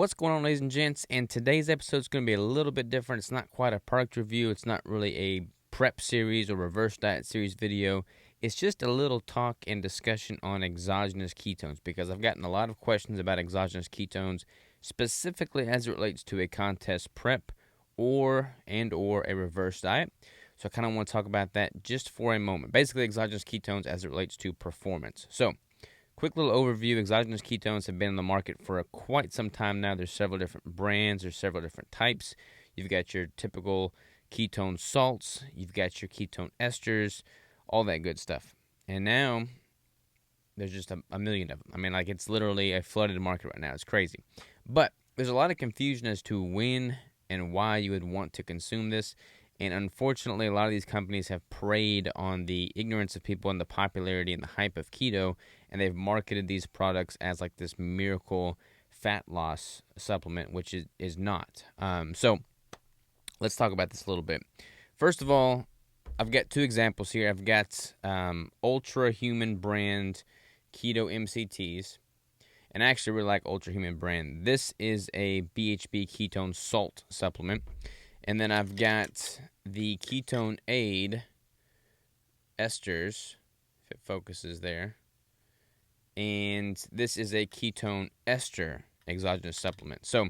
What's going on, ladies and gents? And today's episode is going to be a little bit different. It's not quite a product review. It's not really a prep series or reverse diet series video. It's just a little talk and discussion on exogenous ketones, because I've gotten a lot of questions about exogenous ketones, specifically as it relates to a contest prep or a reverse diet. So I kind of want to talk about that just for a moment. Basically, exogenous ketones as it relates to performance. So quick little overview. Exogenous ketones have been on the market for quite some time now. There's several different brands. There's several different types. You've got your typical ketone salts. You've got your ketone esters, all that good stuff. And now there's just a million of them. I mean, like, it's literally a flooded market right now. It's crazy. But there's a lot of confusion as to when and why you would want to consume this. And unfortunately, a lot of these companies have preyed on the ignorance of people and the popularity and the hype of keto, and they've marketed these products as like this miracle fat loss supplement, which is not. So let's talk about this a little bit. First of all, I've got two examples here. I've got Ultra Human brand Keto MCTs, and I actually really like Ultra Human brand. This is a BHB ketone salt supplement. And then I've got the Ketone Aid esters, if it focuses there. And this is a ketone ester exogenous supplement. So,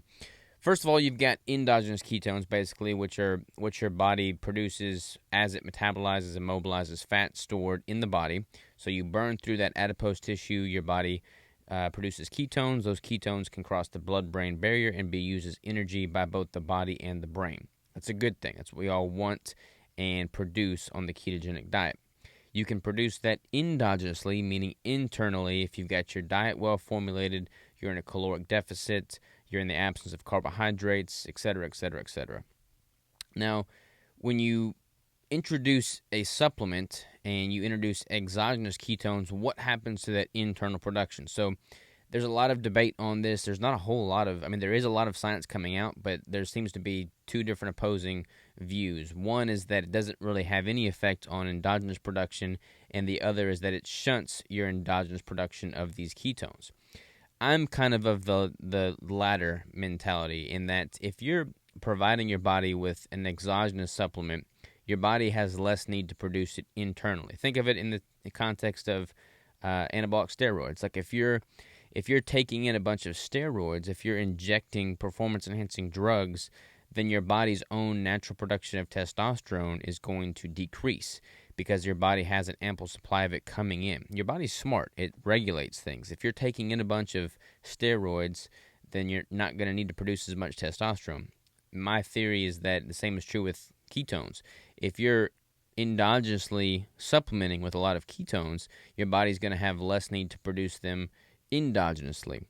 first of all, you've got endogenous ketones, basically, which your body produces as it metabolizes and mobilizes fat stored in the body. So you burn through that adipose tissue, your body produces ketones. Those ketones can cross the blood-brain barrier and be used as energy by both the body and the brain. That's a good thing. That's what we all want and produce on the ketogenic diet. You can produce that endogenously, meaning internally. If you've got your diet well formulated, you're in a caloric deficit, you're in the absence of carbohydrates, etc., etc., etc. Now, when you introduce a supplement and you introduce exogenous ketones, what happens to that internal production? So there's a lot of debate on this. There's not a whole lot of, there is a lot of science coming out, but there seems to be two different opposing views. One is that it doesn't really have any effect on endogenous production, and the other is that it shunts your endogenous production of these ketones. I'm kind of the latter mentality, in that if you're providing your body with an exogenous supplement, your body has less need to produce it internally. Think of it in the context of anabolic steroids. Like if you're taking in a bunch of steroids, if you're injecting performance-enhancing drugs, then your body's own natural production of testosterone is going to decrease because your body has an ample supply of it coming in. Your body's smart. It regulates things. If you're taking in a bunch of steroids, then you're not going to need to produce as much testosterone. My theory is that the same is true with ketones. If you're endogenously supplementing with a lot of ketones, your body's going to have less need to produce them endogenously.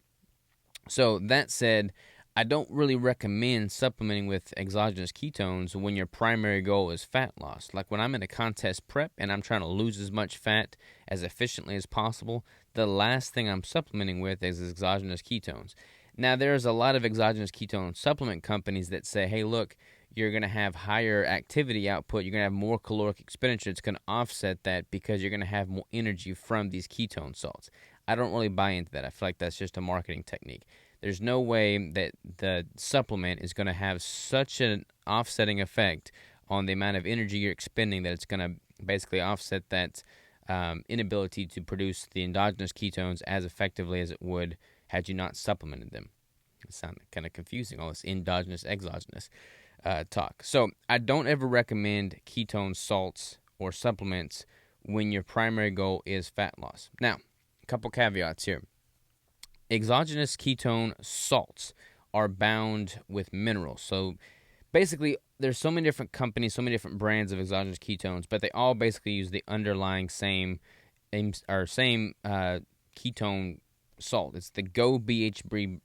So that said, I don't really recommend supplementing with exogenous ketones when your primary goal is fat loss. Like when I'm in a contest prep and I'm trying to lose as much fat as efficiently as possible, the last thing I'm supplementing with is exogenous ketones. Now, there's a lot of exogenous ketone supplement companies that say, hey, look, you're going to have higher activity output, you're going to have more caloric expenditure, it's going to offset that because you're going to have more energy from these ketone salts. I don't really buy into that. I feel like that's just a marketing technique. There's no way that the supplement is going to have such an offsetting effect on the amount of energy you're expending that it's going to basically offset that inability to produce the endogenous ketones as effectively as it would had you not supplemented them. It sounded kind of confusing, all this endogenous, exogenous talk. So I don't ever recommend ketone salts or supplements when your primary goal is fat loss. Now, a couple caveats here. Exogenous ketone salts are bound with minerals. So basically, there's so many different companies, so many different brands of exogenous ketones, but they all basically use the underlying same ketone salt. It's the Go BHB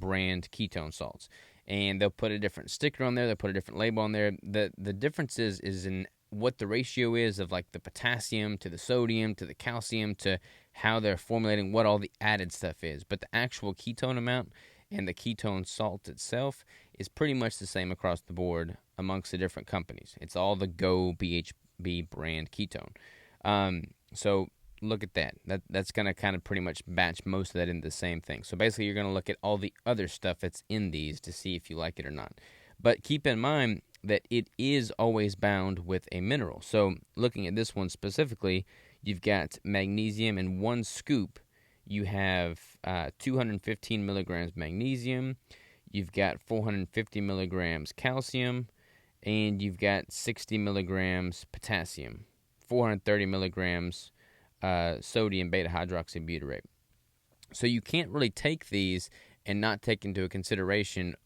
brand ketone salts. And they'll put a different sticker on there, they'll put a different label on there. The difference is in what the ratio is of like the potassium to the sodium to the calcium to how they're formulating what all the added stuff is. But the actual ketone amount and the ketone salt itself is pretty much the same across the board amongst the different companies. It's all the Go BHB brand ketone. So look at that. That's going to kind of pretty much batch most of that into the same thing. So basically, you're going to look at all the other stuff that's in these to see if you like it or not. But keep in mind that it is always bound with a mineral. So looking at this one specifically, you've got magnesium in one scoop. You have 215 milligrams magnesium. You've got 450 milligrams calcium, and you've got 60 milligrams potassium, 430 milligrams sodium beta hydroxybutyrate. So you can't really take these and not take into consideration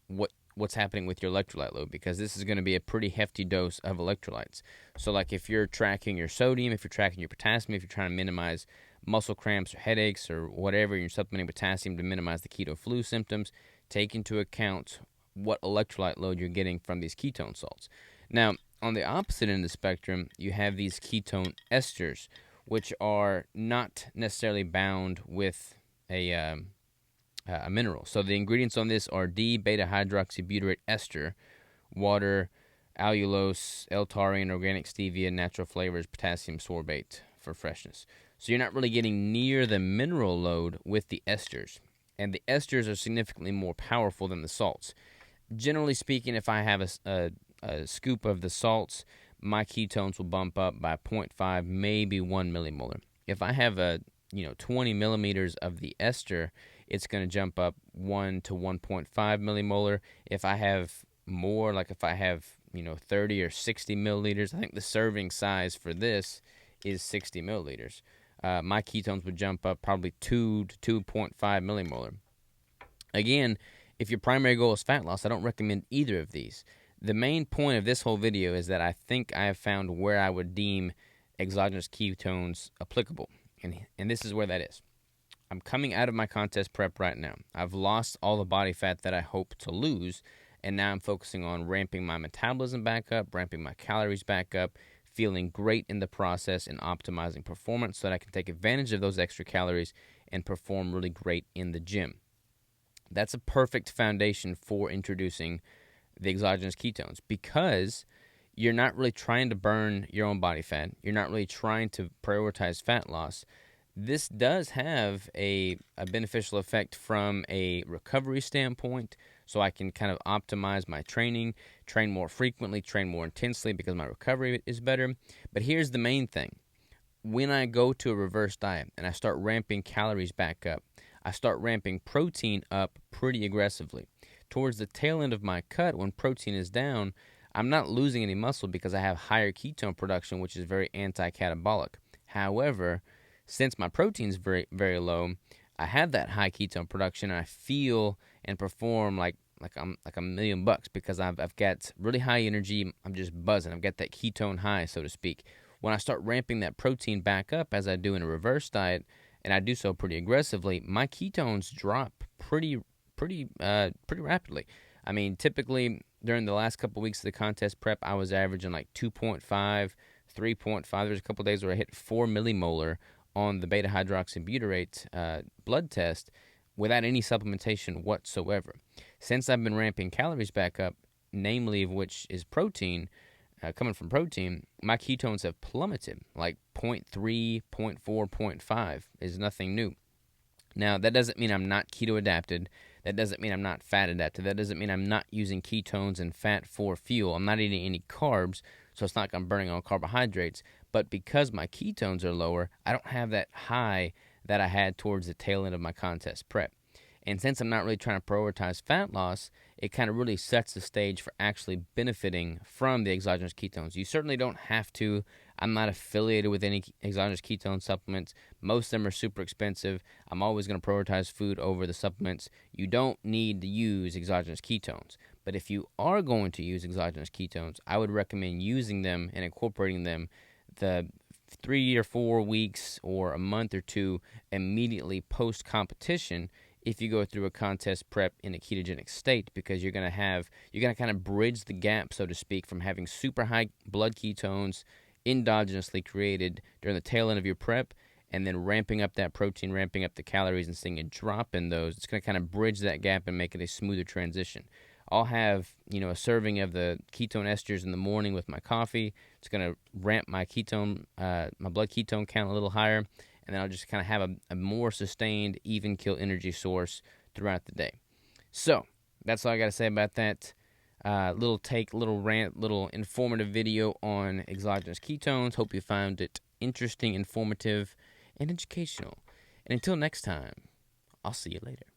what's happening with your electrolyte load, because this is going to be a pretty hefty dose of electrolytes. So like if you're tracking your sodium, if you're tracking your potassium, if you're trying to minimize muscle cramps or headaches or whatever, you're supplementing potassium to minimize the keto flu symptoms, take into account what electrolyte load you're getting from these ketone salts. Now, on the opposite end of the spectrum, you have these ketone esters, which are not necessarily bound with a mineral. So the ingredients on this are D-beta hydroxybutyrate ester, water, allulose, L-taurine, organic stevia, natural flavors, potassium sorbate for freshness. So you're not really getting near the mineral load with the esters. And the esters are significantly more powerful than the salts. Generally speaking, if I have a scoop of the salts, my ketones will bump up by 0.5, maybe 1 millimolar. If I have 20 millimeters of the ester, it's going to jump up 1 to 1.5 millimolar. If I have more, like if I have 30 or 60 milliliters, I think the serving size for this is 60 milliliters. My ketones would jump up probably 2 to 2.5 millimolar. Again, if your primary goal is fat loss, I don't recommend either of these. The main point of this whole video is that I think I have found where I would deem exogenous ketones applicable, and this is where that is. I'm coming out of my contest prep right now. I've lost all the body fat that I hope to lose, and now I'm focusing on ramping my metabolism back up, ramping my calories back up, feeling great in the process, and optimizing performance so that I can take advantage of those extra calories and perform really great in the gym. That's a perfect foundation for introducing the exogenous ketones, because you're not really trying to burn your own body fat. You're not really trying to prioritize fat loss. This does have a beneficial effect from a recovery standpoint, so I can kind of optimize my training, train more frequently, train more intensely because my recovery is better. But here's the main thing. When I go to a reverse diet and I start ramping calories back up, I start ramping protein up pretty aggressively. Towards the tail end of my cut, when protein is down, I'm not losing any muscle because I have higher ketone production, which is very anti-catabolic. However, since my protein is very, very low, I have that high ketone production, and I feel and perform like I'm like $1,000,000 because I've got really high energy. I'm just buzzing. I've got that ketone high, so to speak. When I start ramping that protein back up, as I do in a reverse diet, and I do so pretty aggressively, my ketones drop pretty rapidly. I mean, typically during the last couple weeks of the contest prep, I was averaging like 2.5, 3.5. There's a couple days where I hit 4 millimolar on the beta hydroxybutyrate blood test without any supplementation whatsoever. Since I've been ramping calories back up, namely of which is protein, coming from protein, my ketones have plummeted, like 0.3, 0.4, 0.5 is nothing new. Now, that doesn't mean I'm not keto adapted. That doesn't mean I'm not fat adapted. That doesn't mean I'm not using ketones and fat for fuel. I'm not eating any carbs, so it's not like I'm burning on carbohydrates. But because my ketones are lower, I don't have that high that I had towards the tail end of my contest prep. And since I'm not really trying to prioritize fat loss, it kind of really sets the stage for actually benefiting from the exogenous ketones. You certainly don't have to. I'm not affiliated with any exogenous ketone supplements. Most of them are super expensive. I'm always going to prioritize food over the supplements. You don't need to use exogenous ketones. But if you are going to use exogenous ketones, I would recommend using them and incorporating them the 3 or 4 weeks or a month or two immediately post-competition if you go through a contest prep in a ketogenic state, because you're going to kind of bridge the gap, so to speak, from having super high blood ketones endogenously created during the tail end of your prep and then ramping up that protein, ramping up the calories and seeing a drop in those. It's going to kind of bridge that gap and make it a smoother transition. I'll have, a serving of the ketone esters in the morning with my coffee. It's going to ramp my blood ketone count a little higher. and then I'll just kind of have a more sustained, even kill energy source throughout the day. So that's all I got to say about that. Little rant, little informative video on exogenous ketones. Hope you found it interesting, informative, and educational. And until next time, I'll see you later.